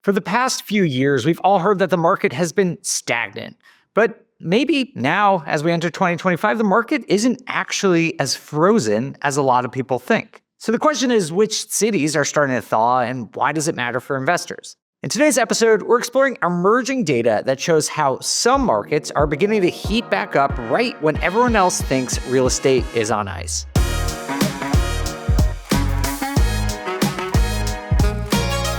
For the past few years, we've all heard that the market has been stagnant. But maybe now, as we enter 2025, the market isn't actually as frozen as a lot of people think. So the question is, which cities are starting to thaw and why does it matter for investors? In today's episode, we're exploring emerging data that shows how some markets are beginning to heat back up right when everyone else thinks real estate is on ice.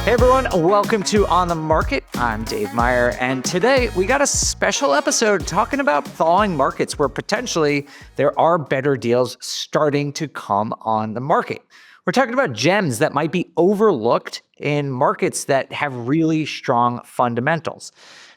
Hey everyone, welcome to On the Market. I'm Dave Meyer, and today we got a special episode talking about thawing markets where potentially there are better deals starting to come on the market. We're talking about gems that might be overlooked in markets that have really strong fundamentals.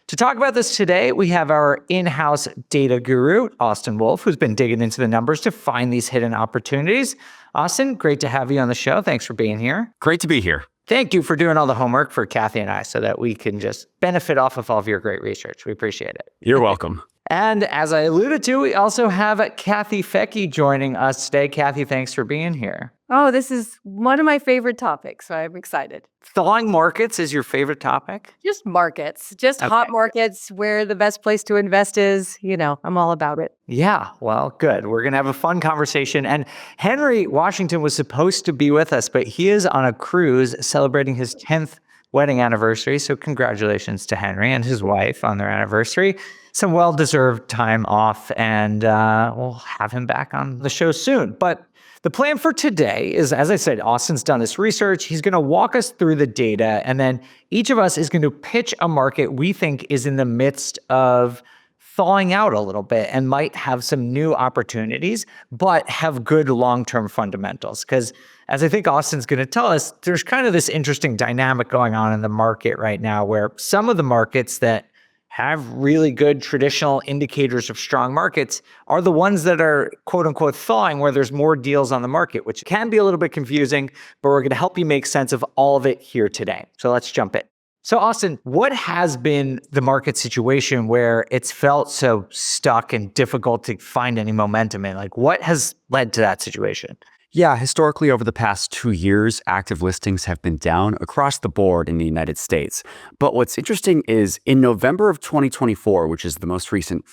To talk about this today, we have our in-house data guru, Austin Wolff, who's been digging into the numbers to find these hidden opportunities. Austin, great to have you on the show. Thanks for being here. Great to be here. Thank you for doing all the homework for Kathy and I so that we can just benefit off of all of your great research. We appreciate it. You're welcome. And as I alluded to, we also have Kathy Fecky joining us today. Kathy, thanks for being here. Oh, this is one of my favorite topics, so I'm excited. Thawing markets is your favorite topic? Just markets, just hot markets where the best place to invest is. You know, I'm all about it. Yeah, well, good. We're going to have a fun conversation. And Henry Washington was supposed to be with us, but he is on a cruise celebrating his 10th wedding anniversary. So congratulations to Henry and his wife on their anniversary. Some well-deserved time off, and we'll have him back on the show soon. But the plan for today is, as I said, Austin's done this research. He's going to walk us through the data, and then each of us is going to pitch a market we think is in the midst of thawing out a little bit and might have some new opportunities, but have good long-term fundamentals. Because as I think Austin's going to tell us, there's kind of this interesting dynamic going on in the market right now where some of the markets that have really good traditional indicators of strong markets are the ones that are quote unquote thawing where there's more deals on the market, which can be a little bit confusing, but we're going to help you make sense of all of it here today. So let's jump in. So Austin, what has been the market situation where it's felt so stuck and difficult to find any momentum in? Like what has led to that situation? Yeah, historically over the past 2 years, active listings have been down across the board in the United States. But what's interesting is in November of 2024, which is the most recent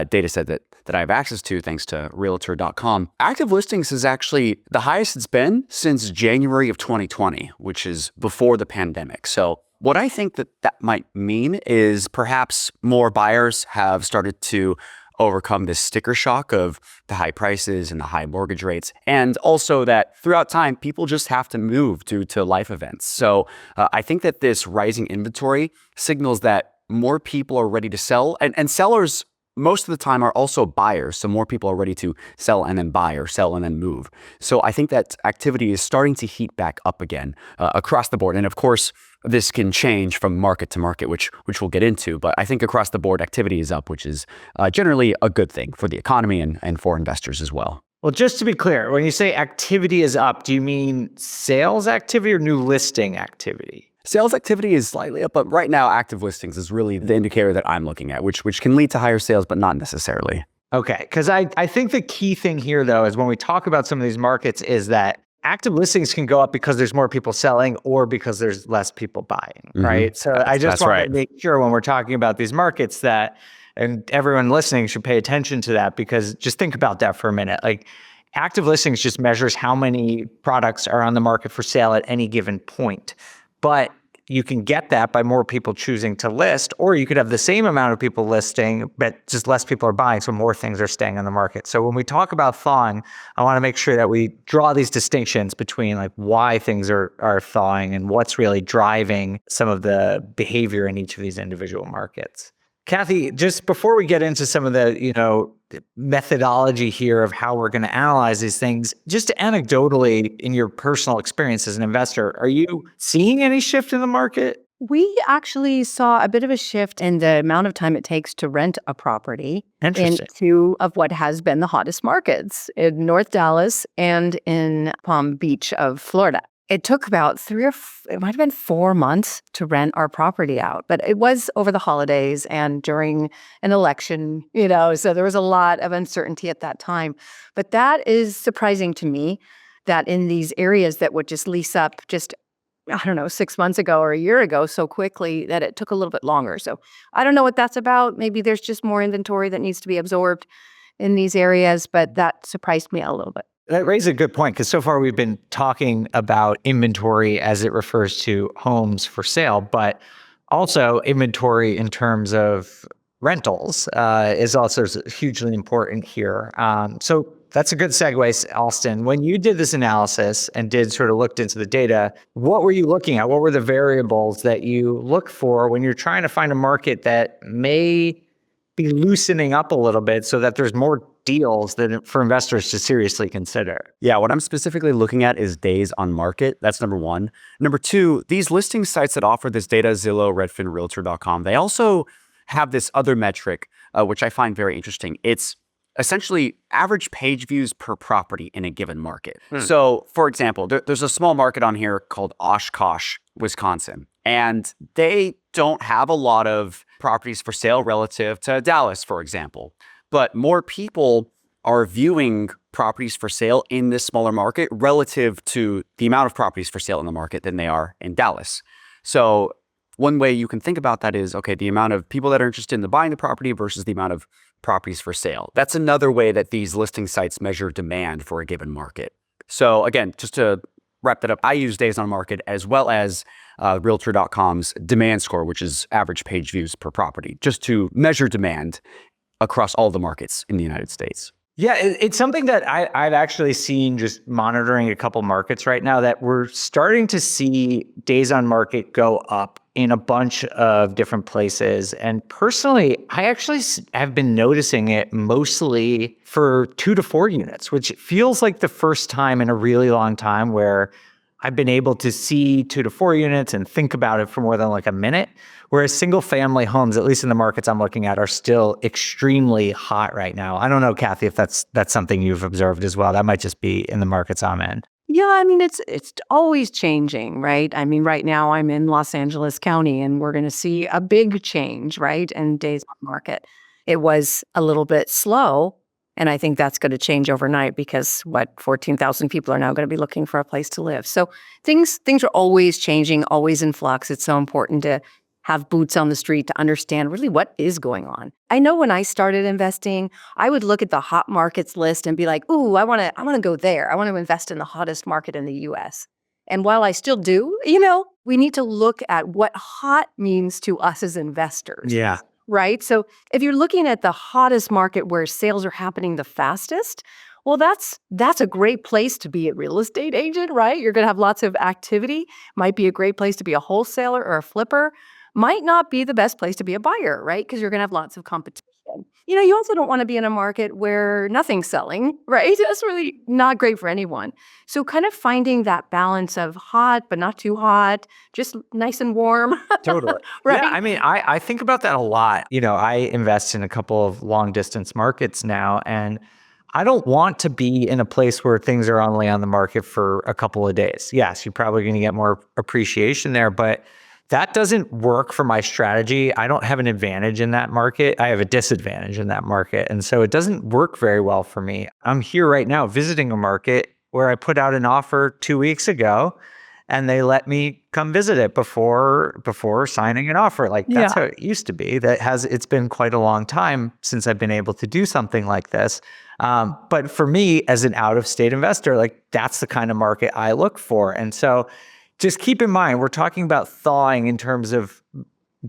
data set that I have access to thanks to Realtor.com, active listings is actually the highest it's been since January of 2020, which is before the pandemic. So what I think that might mean is perhaps more buyers have started to overcome this sticker shock of the high prices and the high mortgage rates. And also that throughout time, people just have to move due to life events. So I think that this rising inventory signals that more people are ready to sell, and sellers most of the time are also buyers. So more people are ready to sell and then buy or sell and then move. So I think that activity is starting to heat back up again across the board. And of course, this can change from market to market, which we'll get into. But I think across the board, activity is up, which is generally a good thing for the economy and for investors as well. Well, just to be clear, when you say activity is up, do you mean sales activity or new listing activity? Sales activity is slightly up, but right now, active listings is really the indicator that I'm looking at, which can lead to higher sales, but not necessarily. Okay, because I think the key thing here, though, is when we talk about some of these markets is that active listings can go up because there's more people selling or because there's less people buying, right? So I just want to make sure when we're talking about these markets that, and everyone listening should pay attention to that, because just think about that for a minute. Like active listings just measures how many products are on the market for sale at any given point. But you can get that by more people choosing to list, or you could have the same amount of people listing, but just less people are buying, so more things are staying on the market. So when we talk about thawing, I want to make sure that we draw these distinctions between like why things are thawing and what's really driving some of the behavior in each of these individual markets. Kathy, just before we get into some of the, methodology here of how we're going to analyze these things, just anecdotally in your personal experience as an investor, are you seeing any shift in the market? We actually saw a bit of a shift in the amount of time it takes to rent a property in two of what has been the hottest markets in North Dallas and in Palm Beach of Florida. It took about it might have been 4 months to rent our property out, but it was over the holidays and during an election, so there was a lot of uncertainty at that time. But that is surprising to me that in these areas that would just lease up just I don't know, 6 months ago or a year ago so quickly that it took a little bit longer. So I don't know what that's about. Maybe there's just more inventory that needs to be absorbed in these areas, but that surprised me a little bit. That raises a good point because so far we've been talking about inventory as it refers to homes for sale, but also inventory in terms of rentals is also hugely important here. So that's a good segue, Austin. When you did this analysis and did sort of looked into the data, what were you looking at? What were the variables that you look for when you're trying to find a market that may be loosening up a little bit so that there's more deals that for investors to seriously consider? Yeah, what I'm specifically looking at is days on market. That's number one. Number two, these listing sites that offer this data, Zillow, Redfin, Realtor.com, they also have this other metric, which I find very interesting. It's essentially average page views per property in a given market. So, for example, there's a small market on here called Oshkosh, Wisconsin, and they don't have a lot of properties for sale relative to Dallas, for example. But more people are viewing properties for sale in this smaller market relative to the amount of properties for sale in the market than they are in Dallas. So one way you can think about that is, okay, the amount of people that are interested in buying the property versus the amount of properties for sale. That's another way that these listing sites measure demand for a given market. So again, just to wrap that up, I use days on market as well as Realtor.com's demand score, which is average page views per property, just to measure demand across all the markets in the United States. Yeah, it's something that I've actually seen just monitoring a couple markets right now that we're starting to see days on market go up in a bunch of different places. And personally, I actually have been noticing it mostly for 2 to 4 units, which feels like the first time in a really long time where I've been able to see 2 to 4 units and think about it for more than like a minute. Whereas single family homes, at least in the markets I'm looking at, are still extremely hot right now. I don't know, Kathy, if that's something you've observed as well. That might just be in the markets I'm in. Yeah, I mean, it's always changing, right? I mean, right now I'm in Los Angeles County and we're going to see a big change, right? And days on market. It was a little bit slow. And I think that's going to change overnight because 14,000 people are now going to be looking for a place to live. So things are always changing, always in flux. It's so important to have boots on the street to understand really what is going on. I know when I started investing, I would look at the hot markets list and be like, ooh, I want to go there. I want to invest in the hottest market in the US. And while I still do, we need to look at what hot means to us as investors. Yeah. Right? So if you're looking at the hottest market where sales are happening the fastest, well, that's a great place to be a real estate agent, right? You're going to have lots of activity. Might be a great place to be a wholesaler or a flipper. Might not be the best place to be a buyer, right? Because you're going to have lots of competition. You also don't want to be in a market where nothing's selling, right? That's really not great for anyone. So kind of finding that balance of hot, but not too hot, just nice and warm. Totally. Right? Yeah, I mean, I think about that a lot. I invest in a couple of long distance markets now, and I don't want to be in a place where things are only on the market for a couple of days. Yes, you're probably going to get more appreciation there, but that doesn't work for my strategy. I don't have an advantage in that market. I have a disadvantage in that market. And so it doesn't work very well for me. I'm here right now visiting a market where I put out an offer 2 weeks ago and they let me come visit it before signing an offer. Like that's how it used to be. It's been quite a long time since I've been able to do something like this. But for me as an out-of-state investor, like that's the kind of market I look for. And so just keep in mind, we're talking about thawing in terms of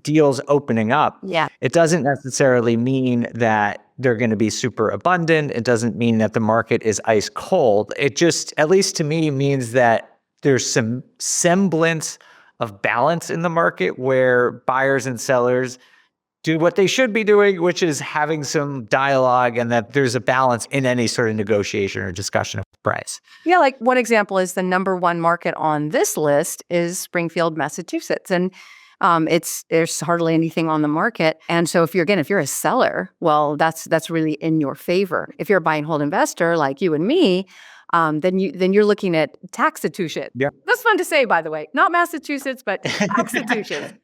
deals opening up. Yeah. It doesn't necessarily mean that they're going to be super abundant. It doesn't mean that the market is ice cold. It just, at least to me, means that there's some semblance of balance in the market where buyers and sellers do what they should be doing, which is having some dialogue, and that there's a balance in any sort of negotiation or discussion of price. Yeah, like one example is the number one market on this list is Springfield, Massachusetts. And there's hardly anything on the market. And so if you're a seller, well, that's really in your favor. If you're a buy and hold investor like you and me, then you're looking at taxitution. Yeah. That's fun to say, by the way. Not Massachusetts, but taxitution.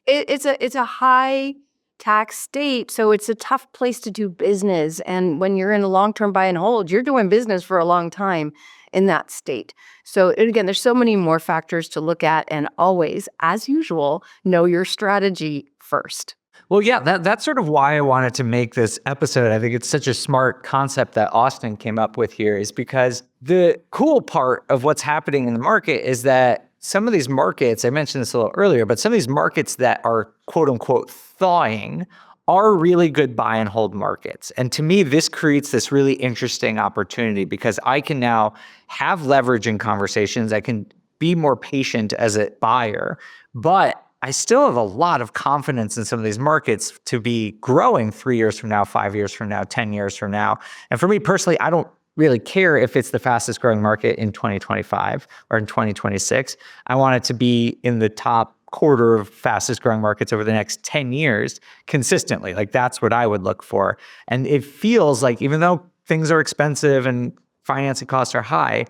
It's a high tax state, so it's a tough place to do business. And when you're in a long-term buy and hold, you're doing business for a long time in that state. So again, there's so many more factors to look at, and always, as usual, know your strategy first. Well, yeah, that's sort of why I wanted to make this episode. I think it's such a smart concept that Austin came up with here, is because the cool part of what's happening in the market is that some of these markets, I mentioned this a little earlier, but some of these markets that are quote unquote thawing are really good buy and hold markets. And to me, this creates this really interesting opportunity because I can now have leverage in conversations. I can be more patient as a buyer, but I still have a lot of confidence in some of these markets to be growing 3 years from now, 5 years from now, 10 years from now. And for me personally, I don't really care if it's the fastest growing market in 2025 or in 2026. I want it to be in the top quarter of fastest growing markets over the next 10 years consistently. Like that's what I would look for. And it feels like even though things are expensive and financing costs are high,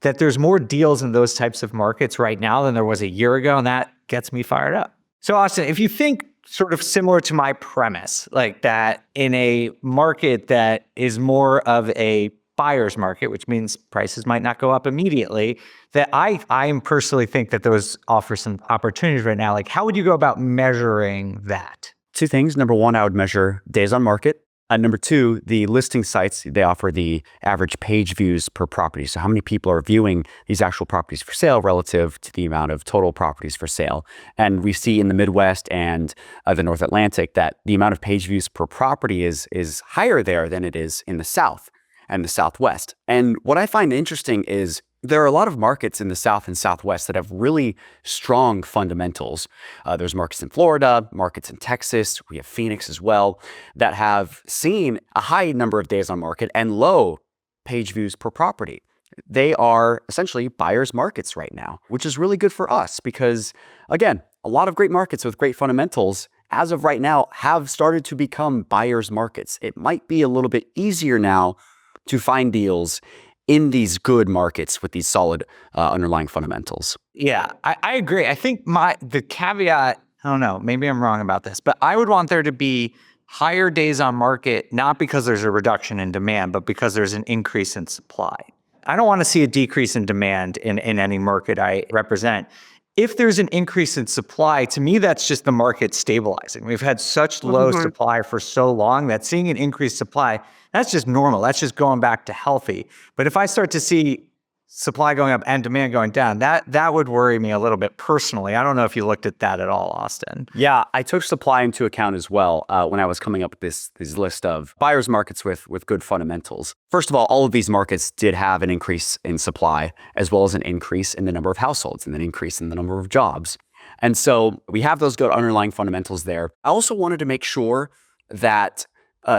that there's more deals in those types of markets right now than there was a year ago, and that gets me fired up. So Austin, if you think sort of similar to my premise, like that in a market that is more of a buyer's market, which means prices might not go up immediately, that I personally think that those offer some opportunities right now. Like how would you go about measuring that? Two things. Number one, I would measure days on market. Number two, the listing sites, they offer the average page views per property. So how many people are viewing these actual properties for sale relative to the amount of total properties for sale. And we see in the Midwest and the North Atlantic that the amount of page views per property is higher there than it is in the South and the Southwest. And what I find interesting is there are a lot of markets in the South and Southwest that have really strong fundamentals. There's markets in Florida, markets in Texas, we have Phoenix as well, that have seen a high number of days on market and low page views per property. They are essentially buyers markets right now, which is really good for us because, again, a lot of great markets with great fundamentals as of right now have started to become buyers markets. It might be a little bit easier now to find deals in these good markets with these solid underlying fundamentals. Yeah, I agree. I think the caveat, I don't know, maybe I'm wrong about this, but I would want there to be higher days on market, not because there's a reduction in demand, but because there's an increase in supply. I don't want to see a decrease in demand in any market I represent. If there's an increase in supply, to me, that's just the market stabilizing. We've had such low supply for so long that seeing an increased supply, that's just normal. That's just going back to healthy. But if I start to see supply going up and demand going down, that would worry me a little bit personally. I don't know if you looked at that at all, Austin. Yeah, I took supply into account as well when I was coming up with this list of buyers markets with good fundamentals. First of all of these markets did have an increase in supply as well as an increase in the number of households and an increase in the number of jobs. And so we have those good underlying fundamentals there. I also wanted to make sure that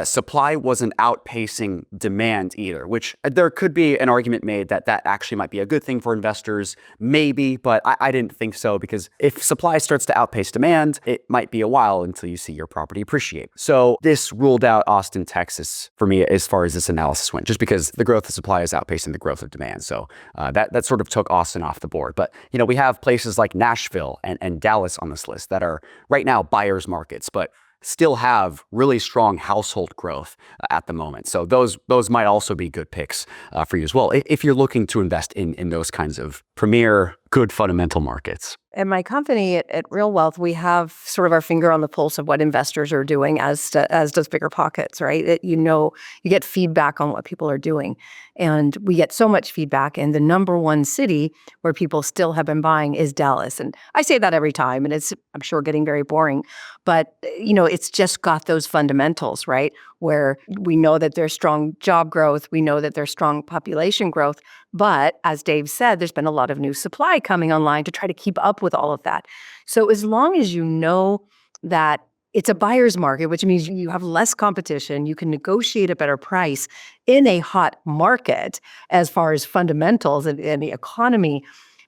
supply wasn't outpacing demand either, which there could be an argument made that actually might be a good thing for investors, maybe, but I didn't think so because if supply starts to outpace demand, it might be a while until you see your property appreciate. So this ruled out Austin, Texas for me as far as this analysis went, just because the growth of supply is outpacing the growth of demand. So that sort of took Austin off the board. But we have places like Nashville and Dallas on this list that are right now buyers markets, but still have really strong household growth at the moment. So those might also be good picks for you as well, if you're looking to invest in those kinds of premier, good fundamental markets. At my company, at Real Wealth, we have sort of our finger on the pulse of what investors are doing, as does BiggerPockets, right? You get feedback on what people are doing. And we get so much feedback. And the number one city where people still have been buying is Dallas. And I say that every time, and it's, I'm sure, getting very boring. But, it's just got those fundamentals, right? Where we know that there's strong job growth. We know that there's strong population growth. But as Dave said, there's been a lot of new supply coming online to try to keep up with all of that. So as long as you know that it's a buyer's market, which means you have less competition, you can negotiate a better price in a hot market as far as fundamentals and the economy,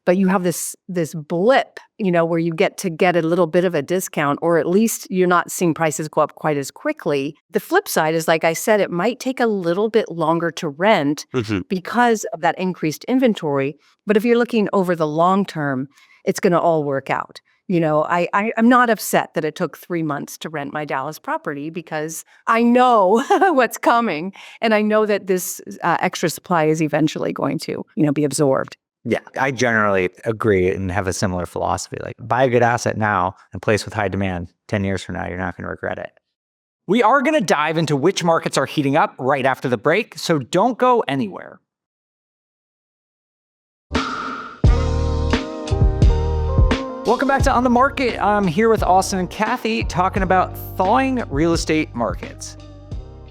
but you have this blip, where you get a little bit of a discount, or at least you're not seeing prices go up quite as quickly. The flip side is, like I said, it might take a little bit longer to rent because of that increased inventory. But if you're looking over the long term, it's going to all work out. I'm not upset that it took 3 months to rent my Dallas property because I know what's coming. And I know that this extra supply is eventually going to, be absorbed. Yeah, I generally agree and have a similar philosophy. Like, buy a good asset now and place with high demand. 10 years from now, you're not going to regret it. We are going to dive into which markets are heating up right after the break, so don't go anywhere. Welcome back to On the Market. I'm here with Austin and Kathy talking about thawing real estate markets.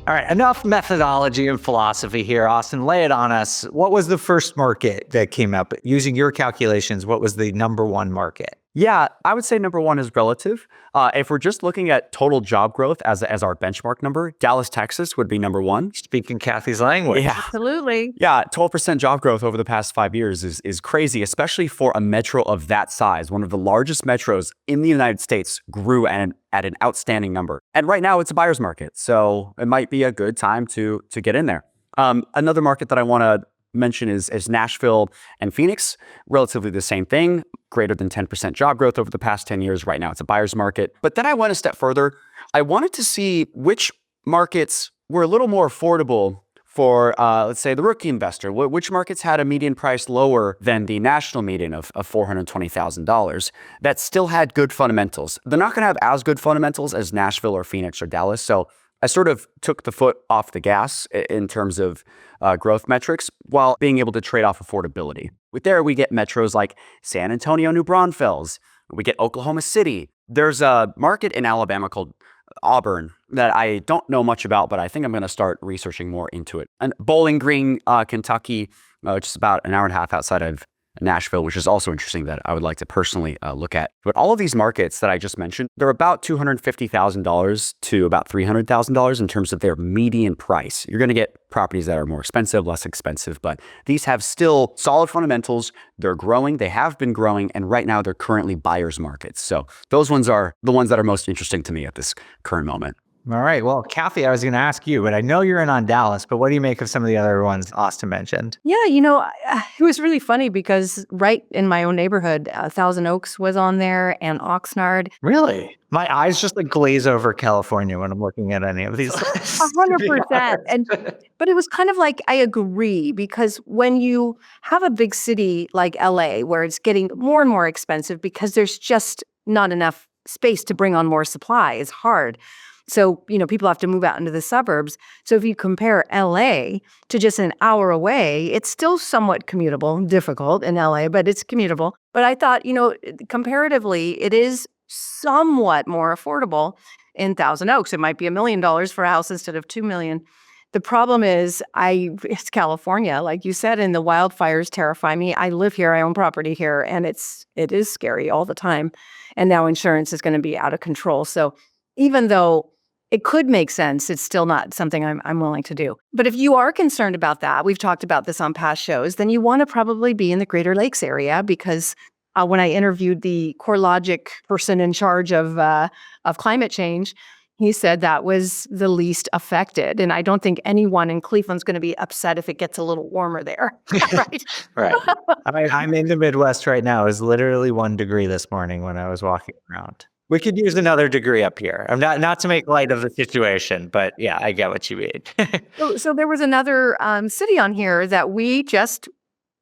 All right, enough methodology and philosophy here. Austin, lay it on us. What was the first market that came up? Using your calculations, what was the number one market? Yeah, I would say number one is relative. If we're just looking at total job growth as our benchmark number, Dallas, Texas would be number one. Speaking Kathy's language. Yeah. Absolutely. Yeah, 12% job growth over the past 5 years is crazy, especially for a metro of that size. One of the largest metros in the United States grew at an outstanding number. And right now it's a buyer's market, so it might be a good time to get in there. Another market that I want to mention is Nashville and Phoenix. Relatively the same thing, greater than 10% job growth over the past 10 years. Right now it's a buyer's market. But then I went a step further. I wanted to see which markets were a little more affordable for, let's say, the rookie investor. Which markets had a median price lower than the national median of $420,000 that still had good fundamentals. They're not going to have as good fundamentals as Nashville or Phoenix or Dallas. So I sort of took the foot off the gas in terms of growth metrics while being able to trade off affordability. We get metros like San Antonio, New Braunfels. We get Oklahoma City. There's a market in Alabama called Auburn that I don't know much about, but I think I'm going to start researching more into it. And Bowling Green, Kentucky, which is about an hour and a half outside of Nashville, which is also interesting that I would like to personally look at. But all of these markets that I just mentioned, they're about $250,000 to about $300,000 in terms of their median price. You're going to get properties that are more expensive, less expensive, but these have still solid fundamentals. They're growing. They have been growing. And right now they're currently buyer's markets. So those ones are the ones that are most interesting to me at this current moment. All right. Well, Kathy, I was going to ask you, but I know you're in on Dallas, but what do you make of some of the other ones Austin mentioned? Yeah, it was really funny because right in my own neighborhood, Thousand Oaks was on there and Oxnard. Really? My eyes just like glaze over California when I'm looking at any of these. 100%. But it was kind of like, I agree, because when you have a big city like LA, where it's getting more and more expensive because there's just not enough space to bring on more supply, it's hard. So, people have to move out into the suburbs. So if you compare LA to just an hour away, it's still somewhat commutable, difficult in LA, but it's commutable. But I thought, comparatively, it is somewhat more affordable in Thousand Oaks. It might be $1 million for a house instead of $2 million. The problem is it's California, like you said, and the wildfires terrify me. I live here, I own property here, and it is scary all the time. And now insurance is going to be out of control. So even though it could make sense, it's still not something I'm willing to do. But if you are concerned about that, we've talked about this on past shows, then you want to probably be in the Greater Lakes area, because when I interviewed the CoreLogic person in charge of climate change, he said that was the least affected. And I don't think anyone in Cleveland's going to be upset if it gets a little warmer there. Right? Right. I'm in the Midwest right now. It was literally 1 degree this morning when I was walking around. We could use another degree up here. I'm not to make light of the situation, but yeah, I get what you mean. So there was another city on here that we just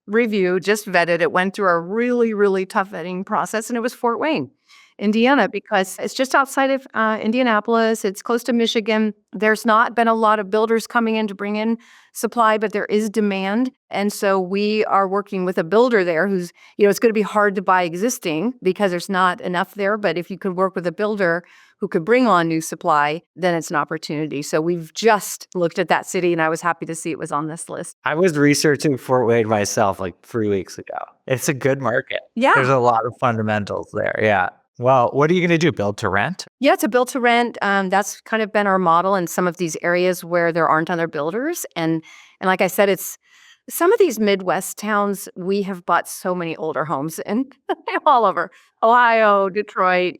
reviewed, just vetted. It went through a really, really tough vetting process, and it was Fort Wayne, Indiana, because it's just outside of Indianapolis. It's close to Michigan. There's not been a lot of builders coming in to bring in supply, but there is demand. And so we are working with a builder there who's, it's going to be hard to buy existing because there's not enough there. But if you could work with a builder who could bring on new supply, then it's an opportunity. So we've just looked at that city, and I was happy to see it was on this list. I was researching Fort Wayne myself like 3 weeks ago. It's a good market. Yeah. There's a lot of fundamentals there. Yeah. Well, what are you going to do? Build to rent? Yeah, it's a build to rent. That's kind of been our model in some of these areas where there aren't other builders. And like I said, it's some of these Midwest towns, we have bought so many older homes and all over Ohio, Detroit,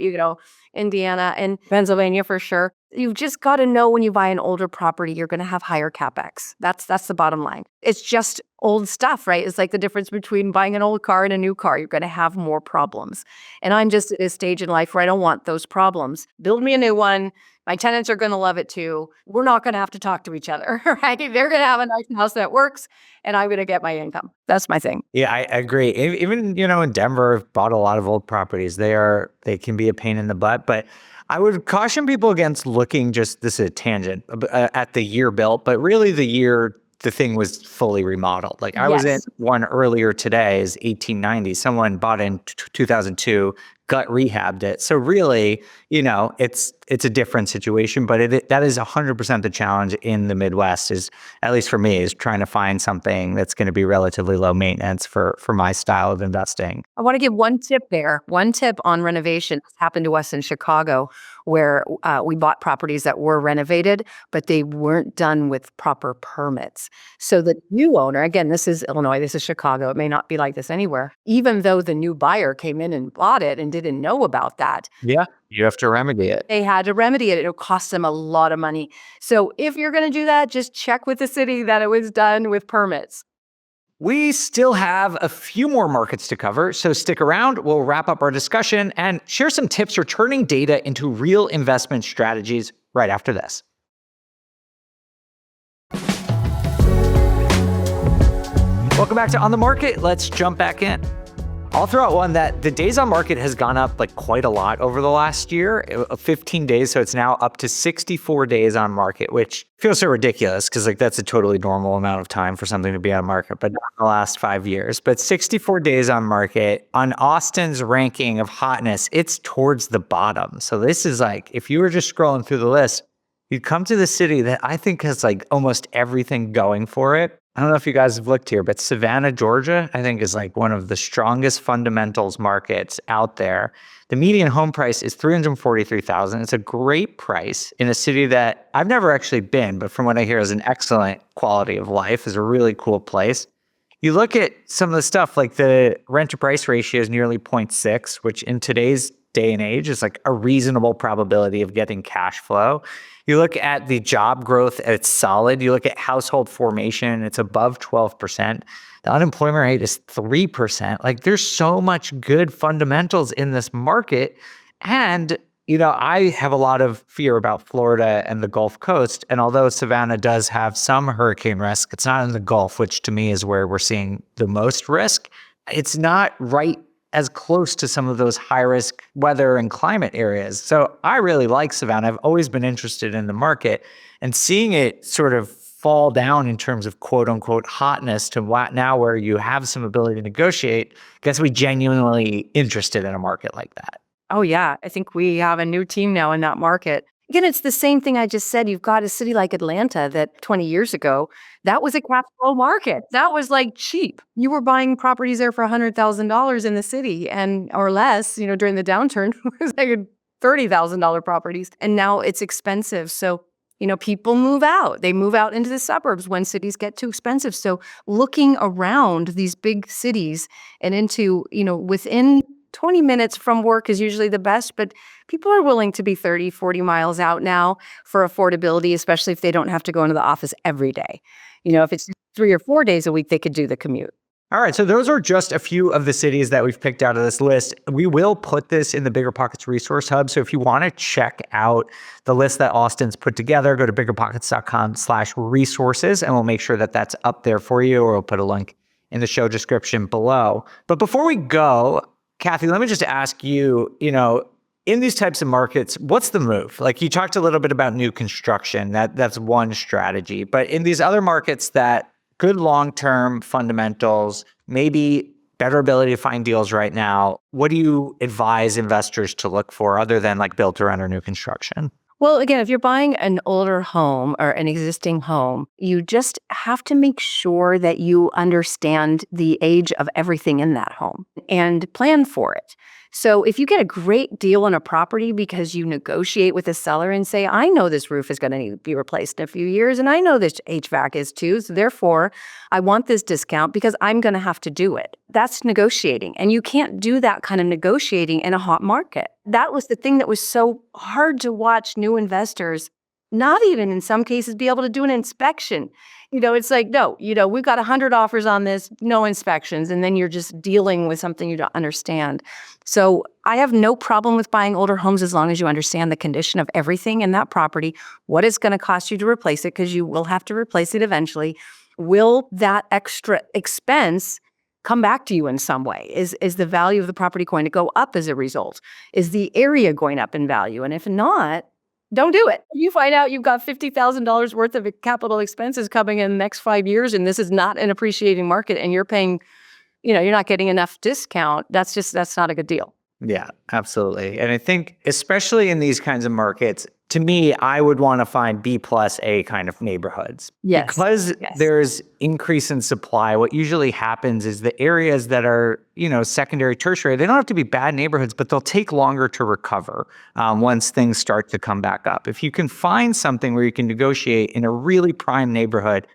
Indiana, and Pennsylvania for sure. You've just got to know when you buy an older property, you're going to have higher CapEx. That's the bottom line. It's just old stuff, right? It's like the difference between buying an old car and a new car. You're going to have more problems. And I'm just at a stage in life where I don't want those problems. Build me a new one. My tenants are going to love it too. We're not going to have to talk to each other, right? They're going to have a nice house that works, and I'm going to get my income. That's my thing. Yeah, I agree. Even, in Denver, I've bought a lot of old properties. They can be a pain in the butt, but I would caution people against looking this is a tangent, at the year built, but really the year the thing was fully remodeled. Like I was in Yes. one earlier today is 1890. Someone bought in 2002, gut rehabbed it. So really, it's a different situation, but that is 100% the challenge in the Midwest is, at least for me, is trying to find something that's going to be relatively low maintenance for my style of investing. I want to give one tip there. One tip on renovation. This happened to us in Chicago, where we bought properties that were renovated, but they weren't done with proper permits. So the new owner, again, this is Illinois, this is Chicago, it may not be like this anywhere, even though the new buyer came in and bought it and didn't know about that, Yeah, you have to remedy it. they had to remedy it. It'll cost them a lot of money. So if you're going to do that, just check with the city that it was done with permits. We still have a few more markets to cover, so stick around. We'll wrap up our discussion and share some tips for turning data into real investment strategies right after this. Welcome back to On the Market. Let's jump back in. I'll throw out one that the days on market has gone up quite a lot over the last year, 15 days. So it's now up to 64 days on market, which feels so ridiculous because that's a totally normal amount of time for something to be on market, but not in the last 5 years. But 64 days on market on Austin's ranking of hotness, it's towards the bottom. So this is if you were just scrolling through the list, you'd come to the city that I think has almost everything going for it. I don't know if you guys have looked here, but Savannah, Georgia, I think is one of the strongest fundamentals markets out there. The median home price is $343,000. It's a great price in a city that I've never actually been, but from what I hear is an excellent quality of life, is a really cool place. You look at some of the stuff the rent to price ratio is nearly 0.6, which in today's day and age is a reasonable probability of getting cash flow. You look at the job growth, it's solid. You look at household formation, it's above 12%. The unemployment rate is 3%. There's so much good fundamentals in this market. And, I have a lot of fear about Florida and the Gulf Coast. And although Savannah does have some hurricane risk, it's not in the Gulf, which to me is where we're seeing the most risk. It's not right as close to some of those high-risk weather and climate areas. So I really like Savannah. I've always been interested in the market, and seeing it sort of fall down in terms of quote-unquote hotness to now where you have some ability to negotiate gets me genuinely interested in a market like that. Oh, yeah. I think we have a new team now in that market. Again, it's the same thing I just said. You've got a city like Atlanta that 20 years ago, that was a cash flow market. That was cheap. You were buying properties there for $100,000 in the city or less, during the downturn, it was $30,000 properties. And now it's expensive. So, people move out. They move out into the suburbs when cities get too expensive. So looking around these big cities and into, within 20 minutes from work is usually the best, but people are willing to be 30, 40 miles out now for affordability, especially if they don't have to go into the office every day. If it's 3 or 4 days a week, they could do the commute. All right, so those are just a few of the cities that we've picked out of this list. We will put this in the BiggerPockets resource hub. So if you want to check out the list that Austin's put together, go to biggerpockets.com/resources, and we'll make sure that that's up there for you, or we'll put a link in the show description below. But before we go, Kathy, let me just ask you, in these types of markets, what's the move? You talked a little bit about new construction, that's one strategy. But in these other markets that good long-term fundamentals, maybe better ability to find deals right now, what do you advise investors to look for other than build to rent or new construction? Well, again, if you're buying an older home or an existing home, you just have to make sure that you understand the age of everything in that home and plan for it. So if you get a great deal on a property because you negotiate with the seller and say, I know this roof is going to be replaced in a few years, and I know this HVAC is too, so therefore I want this discount because I'm going to have to do it. That's negotiating. And you can't do that kind of negotiating in a hot market. That was the thing that was so hard to watch new investors not even in some cases be able to do an inspection. It's like, no, we've got 100 offers on this, no inspections. And then you're just dealing with something you don't understand. So I have no problem with buying older homes as long as you understand the condition of everything in that property, what it's going to cost you to replace it, because you will have to replace it eventually. Will that extra expense come back to you in some way? Is the value of the property going to go up as a result? Is the area going up in value? And if not, don't do it. You find out you've got $50,000 worth of capital expenses coming in the next 5 years, and this is not an appreciating market, and you're paying, you're not getting enough discount. That's not a good deal. Yeah, absolutely. And I think especially in these kinds of markets, to me, I would want to find B plus A kind of neighborhoods. Yes. Because there's increase in supply, what usually happens is the areas that are, secondary, tertiary, they don't have to be bad neighborhoods, but they'll take longer to recover once things start to come back up. If you can find something where you can negotiate in a really prime neighborhood,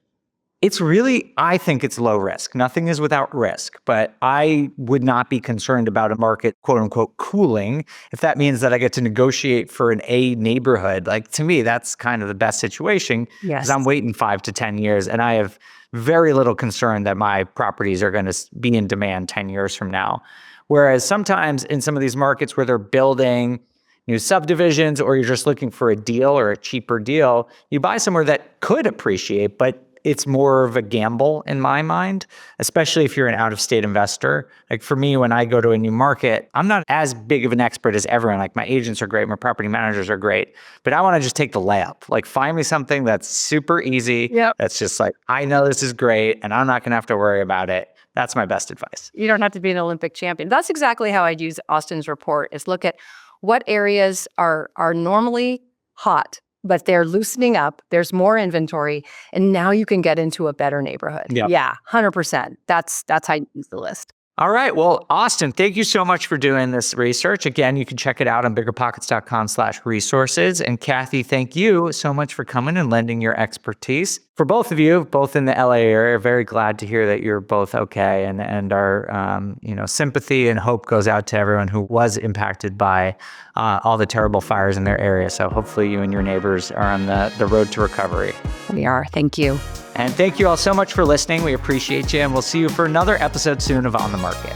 it's really, I think it's low risk. Nothing is without risk, but I would not be concerned about a market, quote unquote, cooling if that means that I get to negotiate for an A neighborhood. Like, to me, that's kind of the best situation because I'm waiting 5 to 10 years and I have very little concern that my properties are going to be in demand 10 years from now. Whereas sometimes in some of these markets where they're building new subdivisions or you're just looking for a deal or a cheaper deal, you buy somewhere that could appreciate, but it's more of a gamble in my mind, especially if you're an out-of-state investor. Like for me, when I go to a new market, I'm not as big of an expert as everyone. Like my agents are great, my property managers are great, but I want to just take the layup. Like find me something that's super easy. That's just like, I know this is great and I'm not going to have to worry about it. That's my best advice. You don't have to be an Olympic champion. That's exactly how I'd use Austin's report, is look at what areas are normally hot, but they're loosening up. There's more inventory, and now you can get into a better neighborhood. Yeah, 100%. That's how you use the list. All right. Well, Austin, thank you so much for doing this research. Again, you can check it out on biggerpockets.com/resources. And Kathy, thank you so much for coming and lending your expertise. For both of you, both in the LA area, very glad to hear that you're both okay, and our sympathy and hope goes out to everyone who was impacted by all the terrible fires in their area. So hopefully you and your neighbors are on the road to recovery. We are. Thank you. And thank you all so much for listening. We appreciate you, and we'll see you for another episode soon of On the Market.